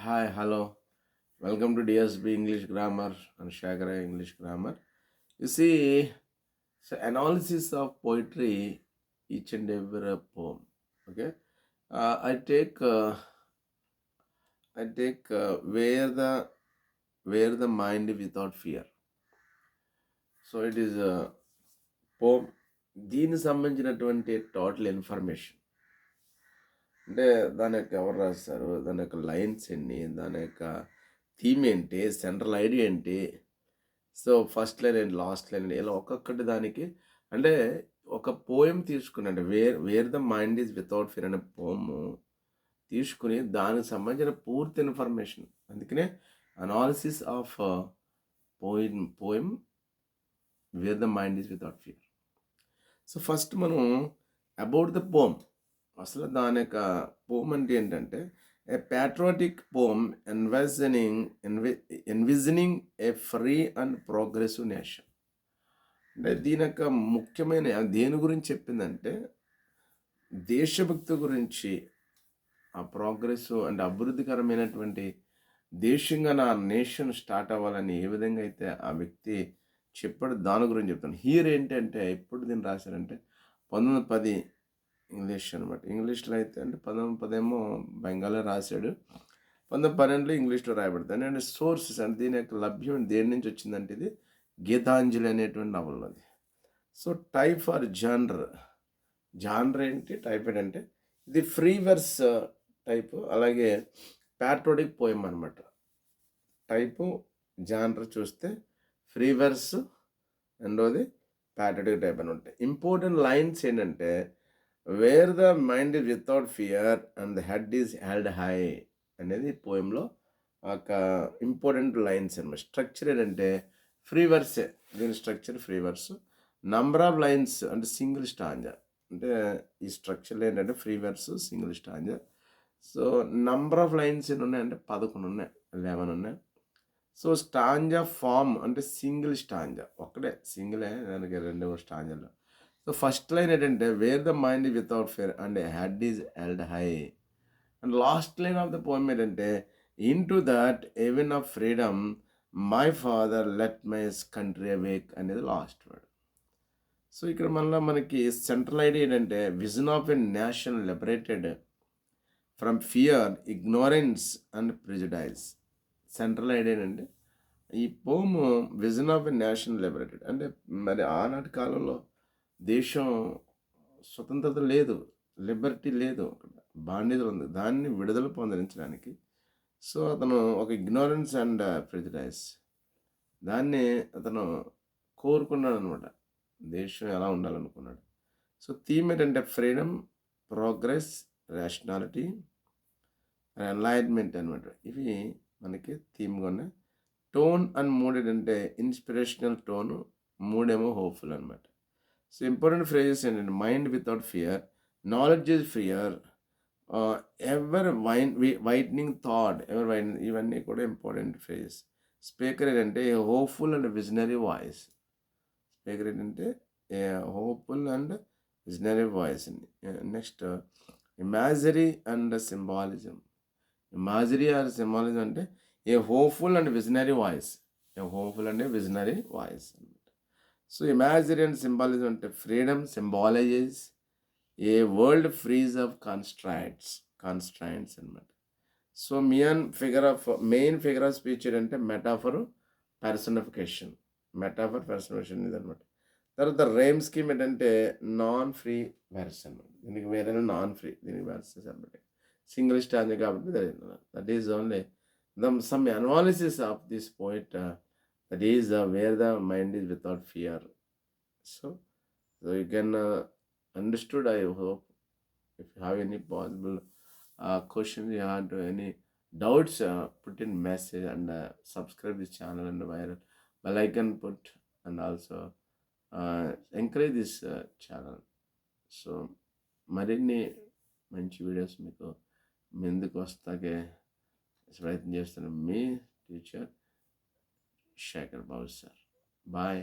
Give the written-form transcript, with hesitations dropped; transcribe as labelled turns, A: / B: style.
A: Hi, hello. Welcome to DSB English Grammar and Shagara English Grammar. You see, so analysis of poetry, each and every poem. Okay, I take where the mind without fear. So it is poem. దీనికి సంబంధించినటువంటి total information అంటే దాని యొక్క ఎవరు రాస్తారు, దాని యొక్క lines ఎన్ని, దాని యొక్క థీమ్ ఏంటి, సెంట్రల్ ఐడియా ఏంటి, so first line and last line ఇలా ఒక్కొక్కటి దానికి అంటే ఒక పోయం తీసుకుని where the mind is without fear అనే పోము తీసుకుని దానికి సంబంధించిన పూర్తి ఇన్ఫర్మేషన్. అందుకనే analysis of poem where the mind is without fear. So first మనం అబౌట్ ద పోమ్, అసలు దాని యొక్క పోమ్ అంటే ఏంటంటే a patriotic poem envisioning a free and progressive nation. అంటే దీని యొక్క ముఖ్యమైన దేని గురించి చెప్పిందంటే దేశభక్తి గురించి, ఆ ప్రోగ్రెసివ్ అంటే అభివృద్ధికరమైనటువంటి దేశంగా నా నేషన్ స్టార్ట్ అవ్వాలని ఏ విధంగా అయితే ఆ వ్యక్తి చెప్పాడు దాని గురించి చెప్తాను. హీర్ ఏంటంటే ఎప్పుడు దీన్ని రాశారంటే 1910 ఇంగ్లీష్ అనమాట. ఇంగ్లీష్లో అయితే అంటే 1910 ఏమో బెంగాల్లో రాశాడు, 1912 ఇంగ్లీష్లో రాయబడుతుంది. అంటే సోర్సెస్ అంటే దీని యొక్క లభ్యం దేని నుంచి వచ్చిందంటే ఇది గీతాంజలి అనేటువంటి నవల్ అది. సో టైప్ ఫర్ జాన్ర్ ఏంటి, టైప్ ఏంటంటే ఇది ఫ్రీ వర్స్ టైపు, అలాగే ప్యాట్రియాటిక్ పోయం అనమాట. టైపు జాన్ర్ చూస్తే ఫ్రీ వర్స్, రెండోది ప్యాట్రియాటిక్ టైప్ అని ఉంటాయి. ఇంపార్టెంట్ లైన్స్ ఏంటంటే where the mind is without fear and the head is held high అనేది పోయంలో ఒక ఇంపార్టెంట్ లైన్స్ అనమాట. స్ట్రక్చర్ ఏంటంటే ఫ్రీ వర్సే, దీని structure free verse. Number of lines అంటే సింగిల్ స్టాంజా, అంటే ఈ స్ట్రక్చర్లో ఏంటంటే free verse single stanza. So number of lines ఎన్ని ఉన్నాయంటే 11 ఉన్నాయి, 11 ఉన్నాయి. సో స్టాంజా ఫామ్ అంటే సింగిల్ స్టాంజా, ఒక్కడే సింగిలే, దానికి 2 స్టాంజాలు. సో ఫస్ట్ లైన్ ఏంటంటే where the mind without fear and head is held high. And last line of the poem ఏంటంటే into that heaven of freedom my father let my country awake అనేది లాస్ట్ word. So ఇక్కడ మనకి central idea ఏంటంటే vision of a nation liberated from fear, ignorance and prejudice. Central idea ఏంటంటే ఈ పోము vision of a nation liberated అంటే మరి ఆనాటి కాలంలో దేశం స్వతంత్రత లేదు, లిబర్టీ లేదు, బాధ్యతలు ఉంది, దాన్ని విడుదల పొందించడానికి. సో అతను ఒక ఇగ్నోరెన్స్ అండ్ ప్రిజుడైజ్ దాన్ని అతను కోరుకున్నాడు అనమాట, దేశం ఎలా ఉండాలనుకున్నాడు. సో థీమ్ ఏంటంటే ఫ్రీడమ్, ప్రోగ్రెస్, రేషనాలిటీ, ఎన్లైట్మెంట్ అనమాట. ఇవి మనకి థీమ్గా ఉన్నాయి. టోన్ అండ్ మూడ్ ఏంటంటే ఇన్స్పిరేషనల్ టోను, మూడేమో హోప్ఫుల్ అనమాట. సో ఇంపార్టెంట్ ఫ్రేజెస్ ఏంటంటే mind without fear, knowledge is fear, ever whitening thought, ఇవన్నీ కూడా ఇంపార్టెంట్ ఫ్రేజెస్. స్పీకర్ ఏంటంటే hopeful and visionary voice. Speaker ఏంటంటే హోప్ఫుల్ అండ్ విజనరీ వాయిస్ అండి. Next imagery and symbolism. Imagery or symbolism అంటే a hopeful and visionary voice, అనమాట. So imagery and symbolism అంటే freedom symbolises a world free of constraints అనమాట. So main figure of speech ఏంటంటే metaphor personification ఇది అనమాట. తర్వాత rhyme scheme ఏంటంటే non free verse అనమాట. దీనికి వేరే నాన్ ఫ్రీ, దీనికి వెర్సెస్ అనమాట. సింగిల్ స్టాంజ్ కాబట్టి that is only some analysis of this poet, that is where the mind is without fear. So you can understood, I hope. If you have any possible questions, you have any doubts, put in message and subscribe this channel and viral bell icon put, and also encourage this channel. So మరిన్ని మంచి videos మీకు ముందుకు వస్తాకే ప్రయత్నం చేస్తున్న మీ teacher Shekhar బాబు sir. Bye.